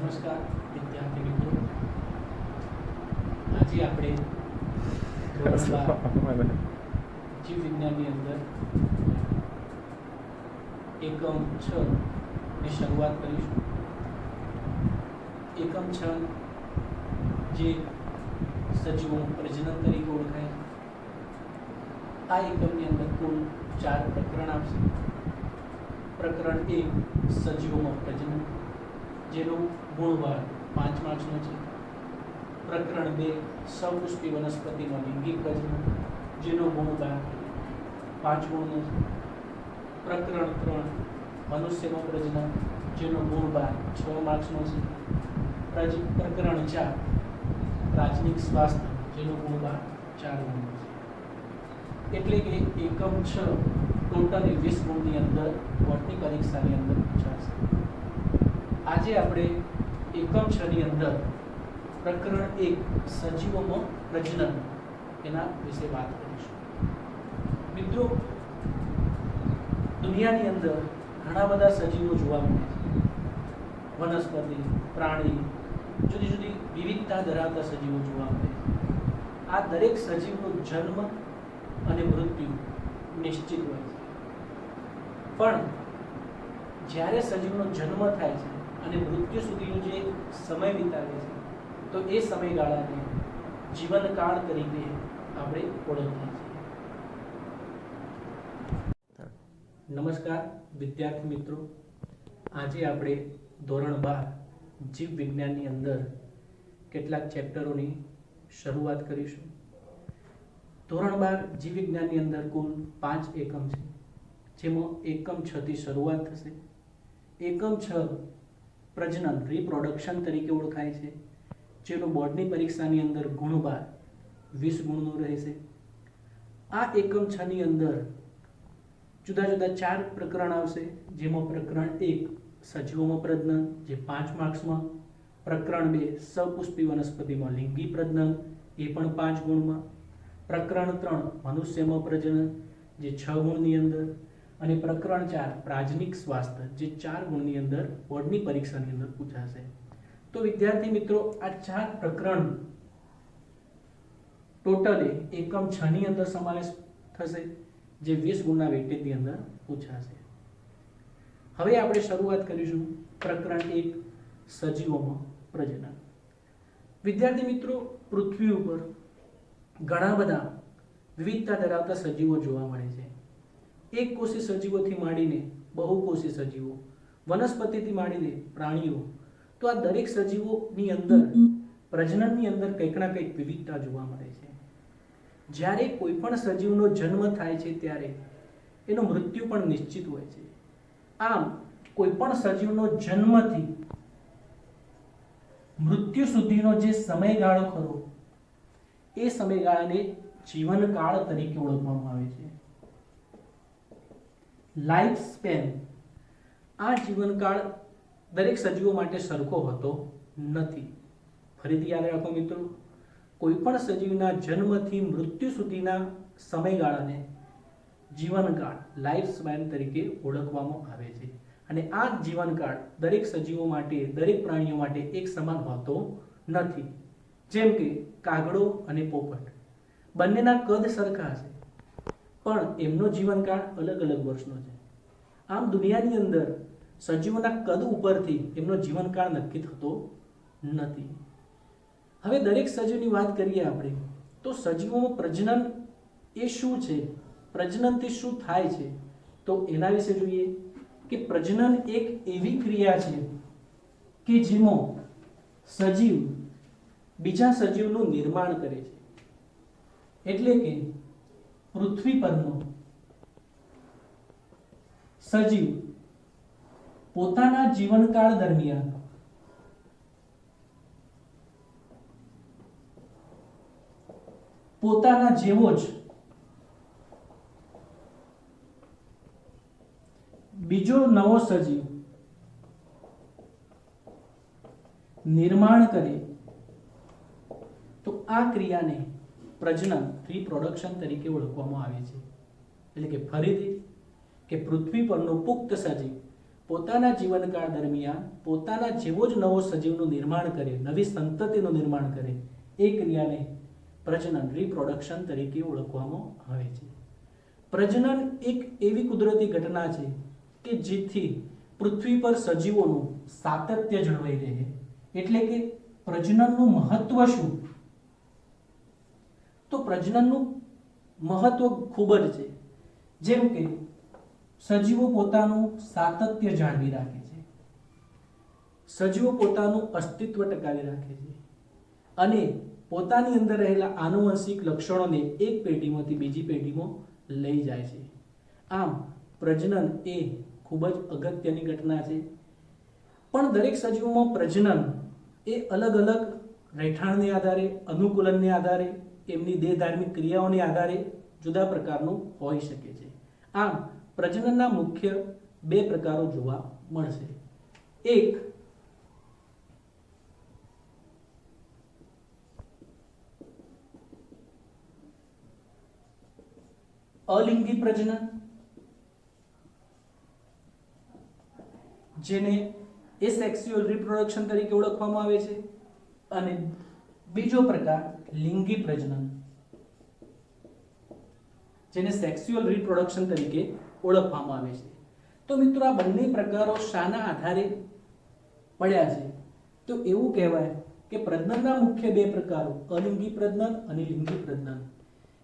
નમસ્કાર વિદ્યાર્થી મિત્રો, આજે આપણે ધોરણ 12 જીવ વિજ્ઞાનની અંદર એકમ 6 ની શરૂઆત કરીશું. એકમ 6 જે સજીવોનું પ્રજનન તરીકે ઓળખાય છે. આ એકમની અંદર કુલ 4 પ્રકરણ આવશે. પ્રકરણ 1 સજીવોમાં પ્રજનન, જેનો ગુણભાર 5 માર્ક્સનો છે. પ્રકરણ 2 સપુષ્પી વનસ્પતિમાં લિંગી પ્રજનન, જેનો ગુણભાર 5 ગુણનો છે. પ્રકરણ 3 મનુષ્યમાં પ્રજનન, જેનો ગુણભાર 6 માર્ક્સનો છે. પ્રકરણ 4 પ્રાથમિક સ્વાસ્થ્ય, જેનો ગુણભાર 4 ગુણનો છે. એટલે કે એકમ 6 ટોટલી 20 ગુણની અંદર બોર્ડની પરીક્ષાની અંદર પૂછાશે. આજે આપણે એકમ 6 ની અંદર પ્રકરણ 1 સજીવોમાં પ્રજનન એના વિશે વાત કરીશું. મિત્રો, દુનિયાની અંદર ઘણા બધા સજીવો જોવા મળે છે. વનસ્પતિ, પ્રાણી, જુદી જુદી વિવિધતા ધરાવતા સજીવો જોવા મળે છે. આ દરેક સજીવનો જન્મ અને મૃત્યુ નિશ્ચિત હોય છે. પણ જ્યારે સજીવનો જન્મ થાય છે અને મૃત્યુ સુધીનો જે સમય વિતાવે છે, તો એ સમયગાળાને જીવનકાળ તરીકે આપણે ઓળખીએ છીએ. નમસ્કાર વિદ્યાર્થી મિત્રો, આજે આપણે ધોરણ 12 જીવ વિજ્ઞાનની અંદર કેટલાક ચેપ્ટરોની શરૂઆત કરીશું. ધોરણ 12 જીવ વિજ્ઞાનની અંદર કુલ 5 એકમ છે, જેમાં એકમ 6 થી શરૂઆત થશે. એકમ 6 પ્રજનન રીપ્રોડક્શન તરીકે ઓળખાય છે, જેનો બોર્ડની પરીક્ષાની અંદર ગુણભાર 20 ગુણનો રહેશે. આ એકમ 6 ની અંદર જુદા જુદા 4 પ્રકરણ આવશે, જેમાં પ્રકરણ 1 સજીવોમાં પ્રજનન, જે 5 માર્ક્સમાં. પ્રકરણ 2 સપુષ્પી વનસ્પતિમાં લિંગી પ્રજનન, એ પણ 5 ગુણમાં. પ્રકરણ 3 મનુષ્યમાં પ્રજનન, જે 6 ગુણની અંદર. અને પ્રકરણ 4 પ્રાજનિક સ્વાસ્થ્ય, જે 4 ગુણની અંદર બોર્ડની પરીક્ષાની અંદર પૂછાશે. તો વિદ્યાર્થી મિત્રો, આ 4 પ્રકરણ ટોટલે એકમ 6 ની અંદર સમાવેશ થશે, જે 20 ગુણના વેટેજની અંદર પૂછાશે. હવે આપણે શરૂઆત કરીશું પ્રકરણ 1 સજીવોમાં પ્રજનન. વિદ્યાર્થી મિત્રો, પૃથ્વી ઉપર ઘણા બધા વિવિધતા ધરાવતા સજીવો જોવા મળે છે. એક કોષી સજીવોથી માંડીને બહુકોષી સજીવો, વનસ્પતિથી માંડીને પ્રાણીઓ, તો આ દરેક સજીવોની અંદર પ્રજનનની અંદર કંઈક ના કંઈક વિવિધતા જોવા મળે છે. જ્યારે કોઈ પણ સજીવનો જન્મ થાય છે ત્યારે એનો મૃત્યુ પણ નિશ્ચિત હોય છે. આમ કોઈ પણ સજીવનો જન્મથી મૃત્યુ સુધીનો જે સમયગાળો ખરો, એ સમયગાળાને જીવનકાળ તરીકે ઓળખવામાં આવે છે. લાઈફ સ્પેન, આ જીવનકાળ દરેક સજીવો માટે સરખો હોતો નથી. ફરીથી યાદ રાખો મિત્રો, કોઈ પણ સજીવના જન્મથી મૃત્યુ સુધીના સમયગાળાને જીવનકાળ લાઈફ સ્પેન તરીકે ઓળખવામાં આવે છે. અને આ જીવનકાળ દરેક સજીવો માટે, દરેક પ્રાણીઓ માટે એક સમાન હોતો નથી. જેમ કે કાગડો અને પોપટ બંનેના કદ સરખા છે, પણ એમનો જીવનકાળ અલગ અલગ વર્ષનો છે. આમ દુનિયાની અંદર સજીવોના કદ ઉપરથી એમનો જીવનકાળ નક્કી થતો નથી. હવે દરેક સજીવની વાત કરીએ આપણે, તો સજીવોમાં પ્રજનન એ શું છે, પ્રજનનથી શું થાય છે, તો એના વિશે જોઈએ કે પ્રજનન એક એવી ક્રિયા છે કે જેમાં સજીવ બીજા સજીવનું નિર્માણ કરે છે. એટલે કે પૃથ્વી પરનો સજીવ પોતાના જીવનકાળ દરમિયાન પોતાના જેવો જ બીજો નવો સજીવ નિર્માણ કરે, તો આ ક્રિયાને પ્રજનન રીપ્રોડક્શન તરીકે ઓળખવામાં આવે છે. એટલે કે ફરીથી કે પૃથ્વી પરનો પુખ્ત સજીવ પોતાના જીવનકાળ દરમિયાન પોતાના જેવો જ નવો સજીવનું નિર્માણ કરે, નવી સંતતિનું નિર્માણ કરે, એ ક્રિયાને પ્રજનન રિપ્રોડક્શન તરીકે ઓળખવામાં આવે છે. પ્રજનન એક એવી કુદરતી ઘટના છે કે જેથી પૃથ્વી પર સજીવોનું સાતત્ય જળવાઈ રહે. એટલે કે પ્રજનનનું મહત્વ શું? તો પ્રજનનનું મહત્વ ખૂબ જ છે. જેમ કે સજીવો પોતાનું સાતત્ય જાળવી રાખે છે, સજીવો પોતાનું અસ્તિત્વ ટકાવી રાખે છે અને પોતાની અંદર રહેલા આનુવંશિક લક્ષણોને એક પેઢીમાંથી બીજી પેઢીમાં લઈ જાય છે. આમ પ્રજનન એ ખૂબ જ અગત્યની ઘટના છે. પણ દરેક સજીવોમાં પ્રજનન એ અલગ અલગ રહેઠાણને આધારે, અનુકૂલનને આધારે, એમની દેહ ધાર્મિક ક્રિયાઓને આધારે જુદા પ્રકારનું હોઈ શકે છે. આમ પ્રજનનના મુખ્ય બે પ્રકારો જોવા મળશે. એક અલિંગી પ્રજનન, જેને એસેક્સ્યુઅલ રિપ્રોડક્શન તરીકે ઓળખવામાં આવે છે, અને બીજો પ્રકાર લિંગી પ્રજનન, જેને સેક્સ્યુઅલ રિપ્રોડક્શન તરીકે ઓળખવામાં આવે છે. તો મિત્રો આ બંને પ્રકારો શાના આધારે પડ્યા છે? તો એવું કહેવાય કે પ્રજનનના મુખ્ય બે પ્રકારો અલિંગી પ્રજનન અને લિંગી પ્રજનન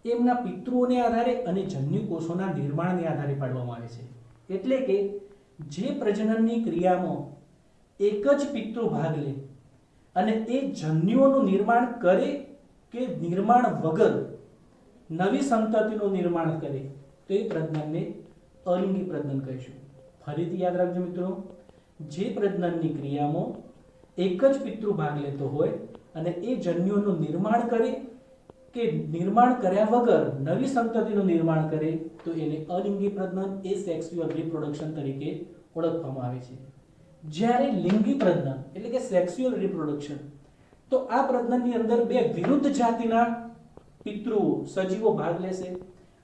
એમના પિતૃઓને આધારે અને જન્યુ કોષોના નિર્માણને આધારે પાડવામાં આવે છે. એટલે કે જે પ્રજનનની ક્રિયામાં એક જ પિતૃ ભાગ લે અને એ જન્યુઓનું નિર્માણ કરે કે નિર્માણ વગર નવી સંતતિનું નિર્માણ કરે તો એ પ્રજનનને અલિંગી પ્રજનન કહીશું. ફરીથી યાદ રાખજો મિત્રો, જે પ્રજનનની ક્રિયામાં એક જ પિતૃ ભાગ લેતો હોય અને એ જન્યુઓનું નિર્માણ કરે કે નિર્માણ કર્યા વગર નવી સંતતિનું નિર્માણ કરે તો એને અલિંગી પ્રજનન, એસેક્સ્યુઅલ રિપ્રોડક્શન તરીકે ઓળખવામાં આવે છે. જ્યારે લિંગી પ્રજનન એટલે કે સેક્સ્યુઅલ રિપ્રોડક્શન, તો આ પ્રજનનની અંદર બે વિરુદ્ધ જાતિના પિતૃઓ સજીવો ભાગ લેશે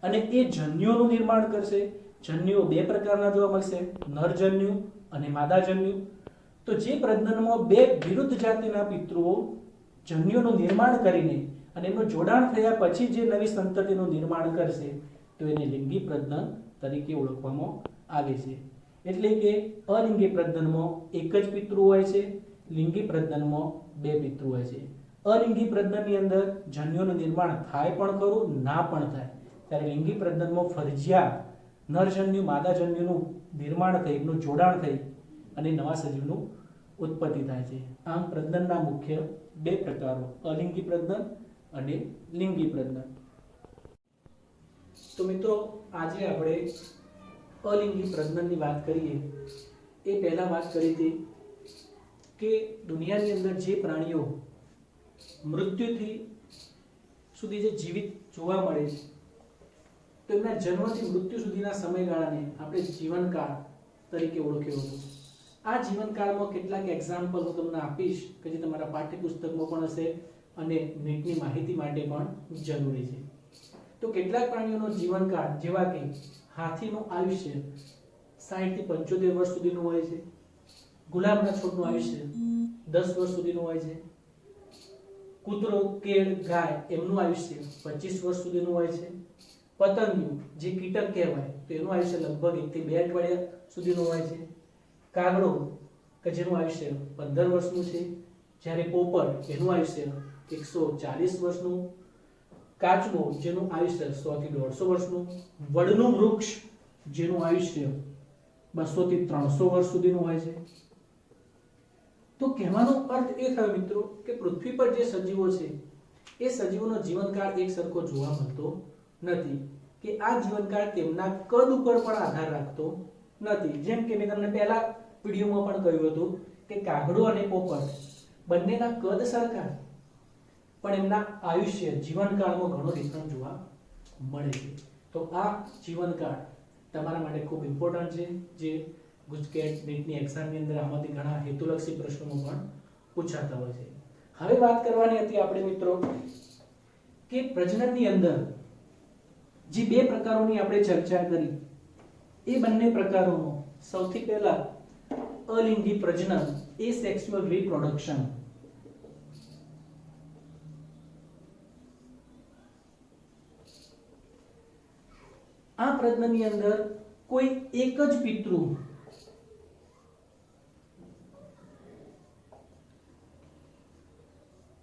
અને એ જન્યુઓનું નિર્માણ કરશે. જન્યુઓ બે પ્રકારના જોવા મળશે, નરજન્યુ અને માદાજન્યુ. તો જે પ્રજનનમાં બે વિરુદ્ધ જાતિના પિતૃઓ જન્યુઓનું નિર્માણ કરીને અને એનું જોડાણ થયા પછી જે નવી સંતતિનું નિર્માણ કરશે તો એને લિંગી પ્રજનન તરીકે ઓળખવામાં આવે છે. એટલે કે અલિંગી પ્રજનનમાં એક જ પિતૃ હોય છે, લિંગી પ્રજનનમાં બે પિતૃ હોય છે. અલિંગી પ્રજનનની અંદર જન્યુઓનું નિર્માણ થાય પણ ખરું, ના પણ થાય. ત્યારે લિંગી પ્રજનનમાં ફરજિયાત નરજન્યુ માદાજન્યુનું નિર્માણ થઈ, એમનું જોડાણ થઈ અને નવા સજીવનું ઉત્પત્તિ થાય છે. આમ પ્રજનનના મુખ્ય બે પ્રકારો અલિંગી પ્રજનન અને લિંગી પ્રજનન. તો મિત્રો આજે આપણે અલિંગી પ્રજનનની વાત કરીએ એ પહેલા વાત કરી હતી કે દુનિયાની અંદર જે પ્રાણીઓ મૃત્યુથી સુધી જે જીવિત જોવા મળે છે તો એમના જન્મથી મૃત્યુ સુધીના સમયગાળાને આપણે જીવનકાળ તરીકે ઓળખ્યો હતો. આ જીવનકાળમાં કેટલાક એક્ઝામ્પલ હું તમને આપીશ કે જે તમારા પાઠ્યપુસ્તકમાં પણ હશે અને નીટની માહિતી માટે પણ જરૂરી છે. તો કેટલાક પ્રાણીઓનો જીવનકાળ જેવા કે હાથીનું આયુષ્ય 60 થી 75 વર્ષ સુધીનું હોય છે, ગુલાબના છોડનું આયુષ્ય 10 વર્ષ સુધીનું હોય છે, કૂતરો, કેળ, ગાય એમનું આયુષ્ય 25 વર્ષ સુધીનું હોય છે, પતંગિયું જે કીટક કહેવાય તો એનું આયુષ્ય લગભગ 1 થી 2 અઠવાડિયા સુધીનું હોય છે, કાગડો કે જેનું આયુષ્ય 15 વર્ષનું છે, જ્યારે પોપટ એનું આયુષ્ય 140 વર્ષનું, કાચબો જેનું આયુષ્ય 100 થી 150 વર્ષનું, વડનું વૃક્ષ જેનું આયુષ્ય 200 થી 300 વર્ષ સુધીનું હોય છે. તો કહેવાનો અર્થ એ થયો મિત્રો કે પૃથ્વી પર જે સજીવો છે એ સજીવોનો જીવનકાળ એક સરખો જોવા મળતો નથી, કે આ જીવનકાળ તેમના કદ ઉપર પણ આધાર રાખતો નથી. જેમ કે મેં તમને પહેલા વિડીયોમાં પણ કહ્યું હતું કે કાગડો અને પોપટ બંનેના કદ સરખા પણ એમના આયુષ્ય જીવનકાળમાં ઘણો ડિફરન્સ જોવા મળે છે. તો આ જીવનકાળ તમારા માટે ખૂબ ઇમ્પોર્ટન્ટ છે, જે ગુજકેટ નીટની એક્ઝામની અંદર આમાંથી ઘણા હેતુલક્ષી પ્રશ્નો પણ પૂછાતા હોય છે. હવે વાત કરવાની હતી આપણે મિત્રો કે પ્રજનનની અંદર જે બે પ્રકારોની આપણે ચર્ચા કરી એ બંને પ્રકારોનો સૌથી પહેલા અલિંગી પ્રજનન, એસેક્સ્યુઅલ રિપ્રોડક્શન. આ પ્રજનનની અંદર કોઈ એક જ પિતૃ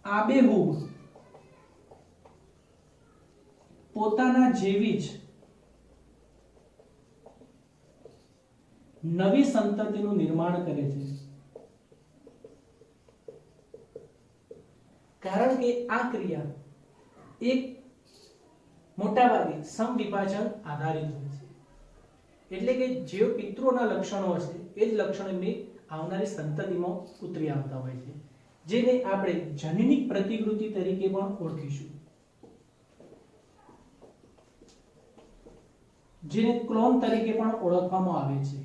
આબેહૂબ પોતાના જેવી જ નવી સંતતિનું નિર્માણ કરે છે. કારણ કે આ ક્રિયા એક મોટા ભાગે સમવિભાજન આધારિત હોય છે. એટલે કે જે પિતૃઓના લક્ષણો હશે એ જ લક્ષણો એમની આવનારી સંતતિમાં ઉતરી આવતા હોય છે, જેને આપણે જનનિક પ્રતિકૃતિ તરીકે પણ ઓળખીશું, જેને ક્લોન તરીકે પણ ઓળખવામાં આવે છે.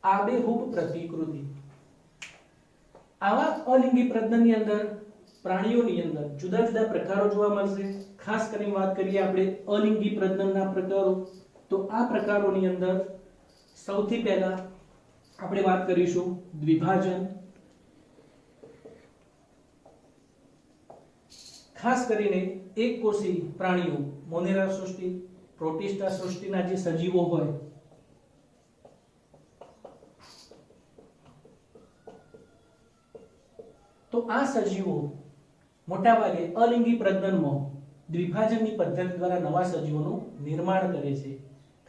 આબેહૂબ પ્રતિકૃતિ. આવા અલિંગી પ્રજનનની અંદર પ્રાણીઓની અંદર જુદા જુદા પ્રકારો જોવા મળશે. ખાસ કરીને વાત કરીએ આપણે અલિંગી પ્રજનનના પ્રકારો, તો આ પ્રકારોની અંદર સૌથી પહેલા આપણે વાત કરીશું દ્વિભાજન. ખાસ કરીને એક કોષી પ્રાણીઓ, મોનેરા સૃષ્ટિ, પ્રોટિસ્ટા સૃષ્ટિના જે સજીવો હોય તો આ સજીવો મોટા ભાગે અલિંગી પ્રજનનમાં દ્વિભાજનની પદ્ધતિ દ્વારા નવા સજીવોનું નિર્માણ કરે છે.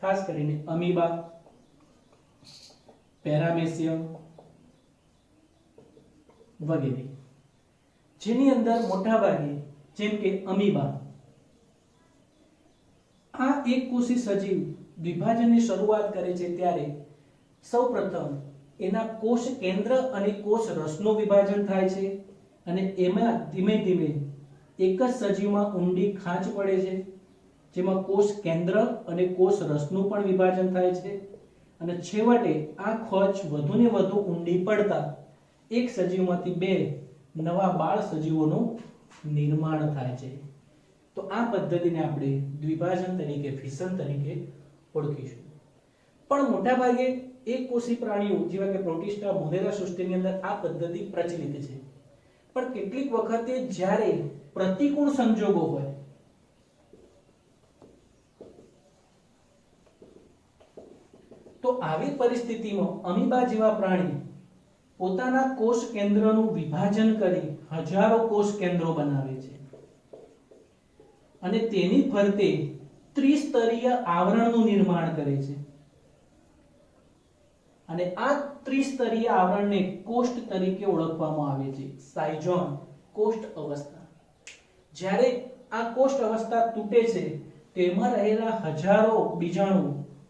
ખાસ કરીને અમીબા, પેરામેસિયમ વગેરે, જેની અંદર મોટા ભાગે જેમ કે અમીબા, આ એક કોષી સજીવ દ્વિભાજનની શરૂઆત કરે છે ત્યારે સૌપ્રથમ એના કોષ કેન્દ્ર અને કોષ રસનું વિભાજન થાય છે અને એમાં ધીમે ધીમે એક જ સજીવમાં ઊંડી ખાંચ પડે છે, જેમાં કોષ કેન્દ્ર અને કોષ રસનું પણ વિભાજન થાય છે અને છેવટે આ ખાંચ વધુને વધુ ઊંડી પડતા એક સજીવમાંથી બે નવા બાળ સજીવોનું નિર્માણ થાય છે. તો આ પદ્ધતિને આપણે દ્વિભાજન તરીકે, ફિશન તરીકે ઓળખીશું. પણ મોટા ભાગે એક કોષી પ્રાણીઓ જેવા કે પ્રોટિસ્ટા, મોનેરા સૃષ્ટિની અંદર આ પદ્ધતિ પ્રચલિત છે. પણ કેટલીક વખતે જ્યારે પ્રતિકૂળ સંજોગો હોય તો આવી પરિસ્થિતિમાં અમીબા જેવા પ્રાણી પોતાના કોષ કેન્દ્રનું વિભાજન કરી હજારો કોષ કેન્દ્રો બનાવે છે અને તેની ફરતે ત્રિસ્તરીય આવરણનું નિર્માણ કરે છે અને આ ત્રિસ્તરીય આવરણને કોષ્ઠ તરીકે ઓળખવામાં આવે છે. સાયઝોન, કોષ્ઠ અવસ્થા. જ્યારે આ કોષ્ઠ અવસ્થા તૂટે છે તેમાં રહેલા હજારો બીજાણુ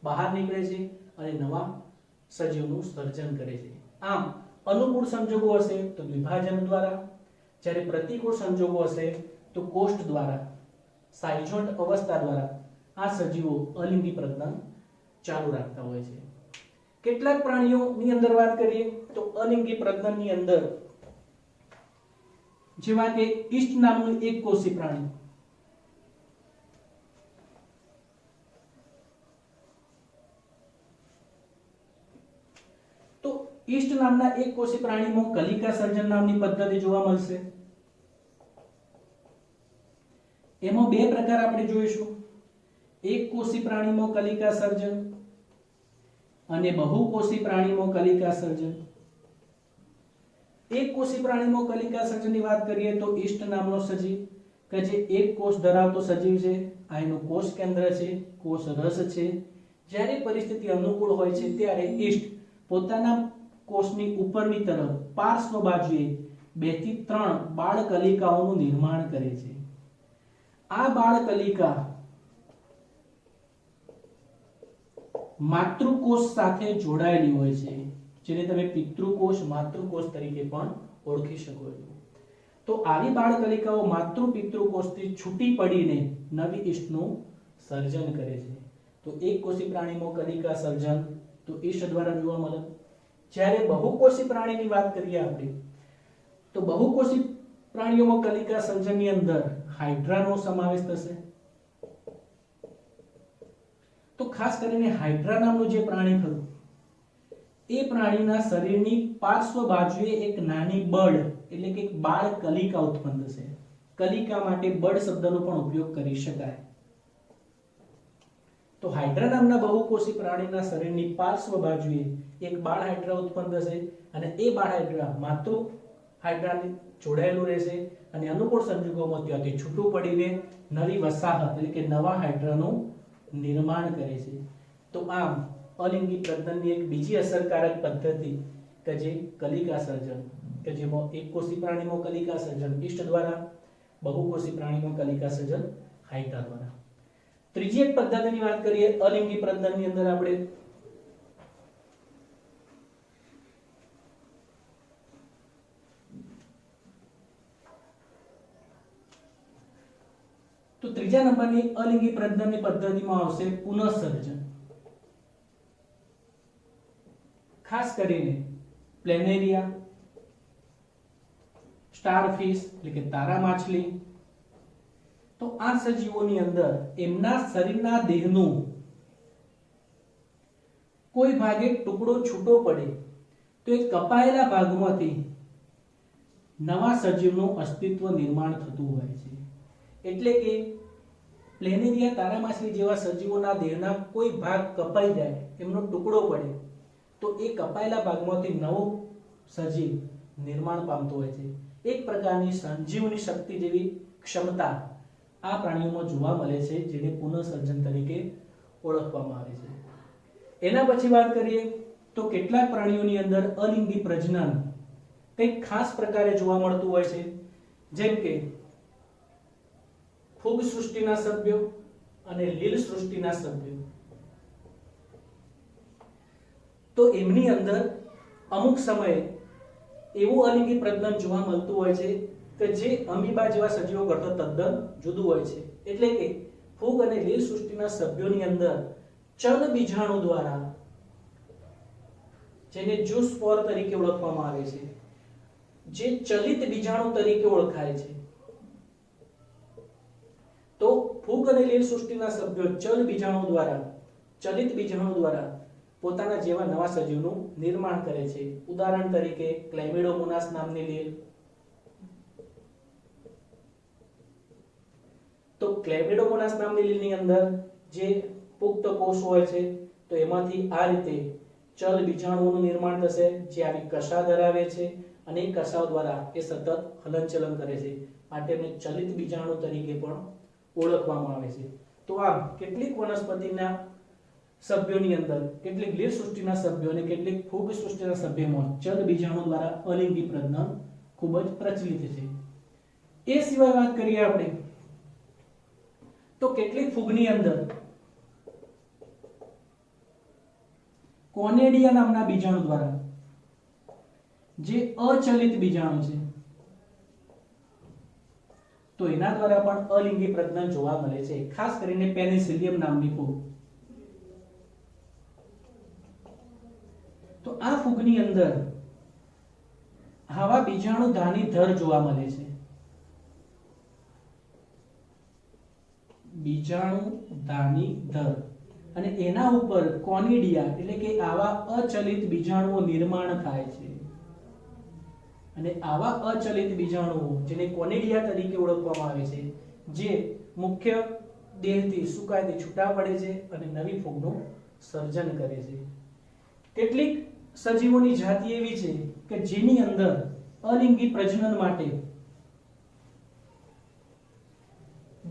બહાર નીકળે છે અને નવા સજીવનું સર્જન કરે છે. આમ અનુકૂળ સંજોગો હશે તો વિભાજન દ્વારા, જ્યારે પ્રતિકૂળ સંજોગો હશે તો કોષ્ઠ દ્વારા, સાયઝોન અવસ્થા દ્વારા આ સજીવો અલિંગી પ્રજનન ચાલુ રાખતા હોય છે. કેટલાક પ્રાણીઓની અંદર વાત કરીએ તો અલિંગી પ્રજનનની અંદર જેવા કે ઈસ્ટ નામનું એક કોષી પ્રાણી, તો ઈસ્ટ નામના એક કોષી પ્રાણીમાં કલિકા સર્જન નામની પદ્ધતિ જોવા મળશે. એમાં બે પ્રકાર આપણે જોઈશું. એક કોષી પ્રાણીમાં કલિકા સર્જન અને બહુકોષી પ્રાણીમાં કલિકા સર્જન. એક કોષી પ્રાણીમાં કલિકા સર્જનની વાત કરીએ તો ઈસ્ટ નામનો સજીવ કે જે એક કોષ ધરાવતો સજીવ છે. આ એનું કોષ કેન્દ્ર છે, કોષ રસ છે. જ્યારે પરિસ્થિતિ અનુકૂળ હોય છે ત્યારે ઈસ્ટ પોતાના કોષની ઉપરની તરફ પાર્શ્વ બાજુએ 2 થી 3 બાળ કલિકાઓનું નિર્માણ કરે છે. આ બાળ કલિકા માતૃકોષ સાથે જોડાયેલી હોય છે, જેને તમે પિતૃકોષ, માતૃકોષ તરીકે પણ ઓળખી શકો છો. તો આવી બાળ કલિકાઓ માતૃ પિતૃકોષથી છૂટી પડીને નવી ઈષ્ટનું સર્જન કરે છે. તો એક કોષી પ્રાણીમાં કલિકા સર્જન તો ઈષ્ટ દ્વારા જોવા મળે. જ્યારે બહુકોષી પ્રાણીની વાત કરીએ આપણે તો બહુકોષી પ્રાણીઓમાં કલિકા સર્જનની અંદર હાઇડ્રાનો સમાવેશ થશે. તો ખાસ કરીને હાઇડ્રા નામનું જે પ્રાણી ખરું એ પ્રાણીના શરીરની પાર્શ્વ બાજુએ એક નાની બળ એટલે કે એક બાળ કલિકા ઉત્પન્ન થશે. કલિકા માટે બળ શબ્દનો પણ ઉપયોગ કરી શકાય. તો હાઇડ્રા નામના બહુકોષી પ્રાણીના શરીરની પાર્શ્વ બાજુએ એક બાળ હાઇડ્રા ઉત્પન્ન થશે અને એ બાળ હાઇડ્રા માતૃ હાઇડ્રાને જોડાયેલું રહેશે અને અનુકૂળ સંજોગોમાં ત્યાંથી છૂટું પડીને નવી વસાહત એટલે કે નવા હાઇડ્રાનું નિર્માણ કરે છે. તો આમ અલિંગી પ્રજનનની એક બીજી અસરકારક પદ્ધતિ કે જે કલિકા સર્જન, કે જેમાં એકકોષી પ્રાણીમાં કલિકા સર્જન ઈસ્ટ દ્વારા, બહુકોષી પ્રાણીમાં કલિકા સર્જન હાઇડ્રા દ્વારા. ત્રીજી એક પદ્ધતિની વાત કરીએ અલિંગી પ્રજનનની અંદર આપણે, તો ત્રીજા નંબરની અલિંગી પ્રજનનની પદ્ધતિમાં આવશે પુનઃસર્જન. ખાસ કરીને પ્લેનેરિયા, સ્ટારફિશ એટલે કે તારા માછલી, તો આ સજીવોની અંદર એમના શરીરના દેહનું કોઈ ભાગે ટુકડો છૂટો પડે તો એ કપાયેલા ભાગમાંથી નવા સજીવનું અસ્તિત્વ નિર્માણ થતું હોય છે. એટલે કે પ્લેનેરિયા, તારા માછલી જેવા સજીવોના દેહના કોઈ ભાગ કપાઈ જાય, એમનો ટુકડો પડે તો એ કપાયેલા ભાગમાંથી નવો સજીવ નિર્માણ પામતો હોય છે. એક પ્રકારની સંજીવની શક્તિ જેવી ક્ષમતા આ પ્રાણીઓમાં જોવા મળે છે, જેને પુનઃસર્જન તરીકે ઓળખવામાં આવે છે. એના પછી વાત કરીએ તો કેટલાક પ્રાણીઓની અંદર અલિંગી પ્રજનન કંઈક ખાસ પ્રકારે જોવા મળતું હોય છે, જેમ કે ફૂગ સૃષ્ટિના સભ્યો અને લીલ સૃષ્ટિના સભ્યો. તો એમની અંદર અમુક સમયે એવું અલિંગી પ્રજનન જોવા મળતું હોય છે કે જે અમીબા જેવા સજીવો કરતા તદ્દન જુદું હોય છે. એટલે કે ફૂગ અને લીલ સૃષ્ટિના સભ્યોની અંદર ચલ બીજાણુ દ્વારા, જેને ઝૂસ્પોર તરીકે ઓળખવામાં આવે છે, જે ચલિત બીજાણુ તરીકે ઓળખાય છે. તો ફૂગ અને લીલ સૃષ્ટિના સભ્યો ચલ બીજાણુ દ્વારા, ચલિત બીજાણુ દ્વારા પોતાના જેવા નવા સજીવનું નિર્માણ કરે છે. ઉદાહરણ તરીકે ક્લેમિડોમોનાસ નામની લીલ. તો ક્લેમિડોમોનાસ નામની લીલની અંદર જે પુખ્ત કોષ હોય છે તો એમાંથી આ રીતે ચલ બીજાણુઓનું નિર્માણ થશે, જે આવી કશા ધરાવે છે અને એ કશાઓ દ્વારા એ સતત હલનચલન કરે છે, માટે એને ચલિત બીજાણુ તરીકે પણ ઓળખવામાં આવે છે. તો આમ કેટલીક વનસ્પતિના સભ્યોની અંદર, કેટલીક લીલ સૃષ્ટિના સભ્યો અને કેટલીક ફૂગ સૃષ્ટિના સભ્યોમાં ચલ બીજાણુ દ્વારા અલિંગી પ્રજનન ખૂબ જ પ્રચલિત છે. એ સિવાય વાત કરીએ આપણે તો કેટલીક ફૂગની અંદર કોનેડિયા નામના બીજાણુ દ્વારા, જે અચલિત બીજાણુ છે, તો એના દ્વારા પણ અલિંગી પ્રજનન જોવા મળે છે. ખાસ કરીને પેનિસિલિયમ નામની ફૂગ. તો આ ફૂગની અંદર આવા બીજાણુ ધાની ધર જોવા મળે છે. બીજાણુ ધાની ધર, અને એના ઉપર કોનિડિયા એટલે કે આવા અચલિત બીજાણુઓ નિર્માણ થાય છે. અને આવા અચલિત બીજાણુઓ, જેને કોનિડિયા તરીકે ઓળખવામાં આવે છે, જે મુખ્ય દેહથી સુકાયથી છૂટા પડે છે અને નવી ફૂગનું સર્જન કરે છે. કેટલીક સજીવોની જાતિ એવી છે કે જેની અંદર અલિંગી પ્રજનન માટે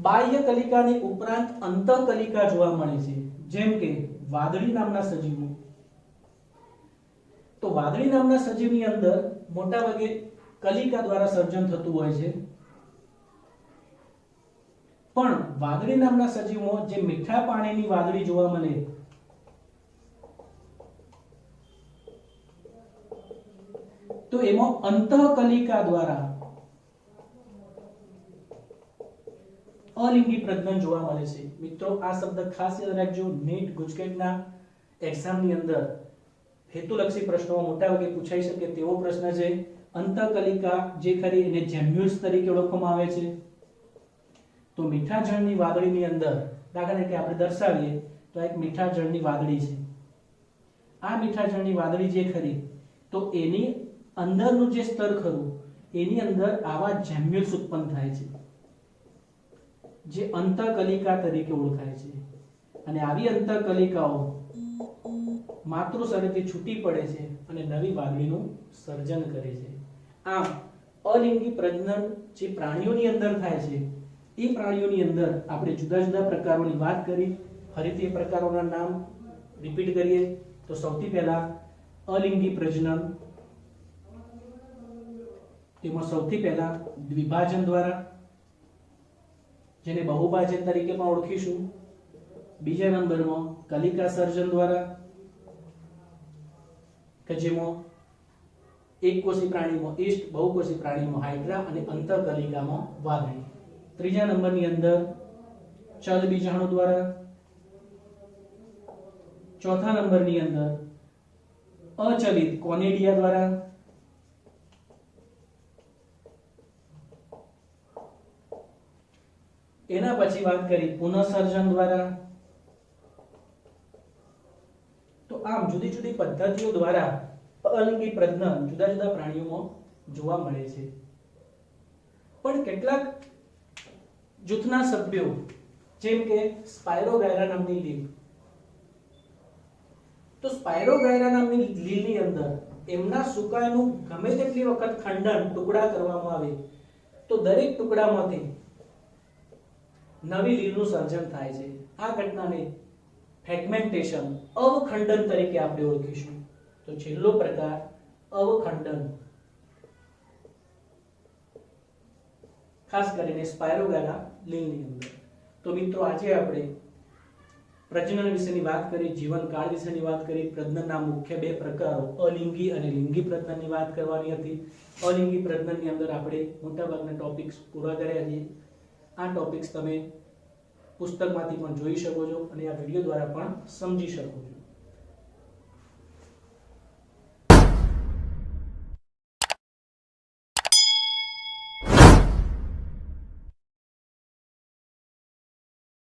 બાહ્ય કલિકાની ઉપરાંત અંતઃકલિકા જોવા મળે છે, જેમ કે વાદળી નામના સજીવો. તો વાદળી નામના સજીવની અંદર મોટા ભાગે કલિકા દ્વારા સર્જન થતું હોય છે, પણ વાદળી નામના સજીવમાં જે મીઠા પાણીની વાદળી જોવા મળે, તો એમાં અંતઃકલિકા દ્વારા અલિંગી પ્રજનન જોવા મળે છે. મિત્રો આ શબ્દ ખાસ યાદ રાખજો. નીટ ગુજકેટના એક્ઝામની અંદર હેતુલક્ષી પ્રશ્નોમાં મોટા ભાગે પૂછાઈ શકે તેવો પ્રશ્ન છે. અંતઃકલિકા જે ખરી એને જેમ્યુલ્સ તરીકે ઓળખવામાં આવે છે. તો મીઠા જળની વાદળીની અંદર દાખલા તરીકે આપણે દર્શાવીએ તો એક મીઠા જળની વાદળી છે, આ મીઠા જળની વાદળી જે ખરી તો એની અંદરનું જે સ્તર ખરું એની અંદર આવા જેમ્યુલ્સ ઉત્પન્ન થાય છે જે અંતઃકલિકા તરીકે ઓળખાય છે અને આવી અંતઃકલિકાઓ માતૃશરીરથી છૂટી પડે છે અને નવી વાદળીનું સર્જન કરે છે. આમ અલિંગી પ્રજનન જે પ્રાણીઓની અંદર થાય છે એ પ્રાણીઓની અંદર આપણે જુદા જુદા પ્રકારોની વાત કરી. ફરીથી એ પ્રકારોના નામ રિપીટ કરીએ તો સૌથી પહેલા અલિંગી પ્રજનન, તેમાં સૌથી પહેલા દ્વિભાજન દ્વારા જેને બહુભાજન તરીકે પણ ઓળખીશું. બીજા નંબરમાં કલિકા સર્જન દ્વારા કે જેમાં એકકોષી પ્રાણીમાં ઈષ્ટ, બહુકોષી પ્રાણીમાં હાઇડ્રા અને અંતઃકલિકામાં વાદળી. ત્રીજા નંબરની અંદર ચલ બીજાણુ દ્વારા. ચોથા નંબરની અંદર અચલિત કોનેડિયા દ્વારા. એના પછી વાત કરી પુનઃસર્જન દ્વારા. તો આમ જુદી જુદી પદ્ધતિઓ દ્વારા અલિંગી પ્રજનન જુદા જુદા પ્રાણીઓમાં જોવા મળે છે. પણ કેટલાક જૂથના સભ્યો જેમ કે સ્પાયરોગાયરા નામની લીલ, તો સ્પાયરોગાયરા નામની લીલની અંદર એમના સુકાયનું ગમે તેટલી વખત ખંડન ટુકડા કરવામાં આવે તો દરેક ટુકડામાંથી નવી લીલનું સર્જન થાય છે. આ ઘટનાને ફ્રેગમેન્ટેશન, અવખંડન તરીકે આપણે ઓળખીશું. તો છેલ્લો પ્રકાર અવખંડન, ખાસ કરીને સ્પાયરોગાયરા લીલની અંદર. તો મિત્રો આજે આપણે પ્રજનન વિશેની વાત કરી, જીવનકાળ વિશેની વાત કરી, પ્રજનનના મુખ્ય બે પ્રકારો અલિંગી અને લિંગી પ્રજનનની વાત કરવાની હતી. અલિંગી પ્રજનનની અંદર આપણે મોટાભાગના ટોપિક્સ પૂરા કર્યા છે. આ ટોપિક્સ તમે પુસ્તકમાંથી પણ જોઈ શકો છો અને આ વિડીયો દ્વારા પણ સમજી શકો છો.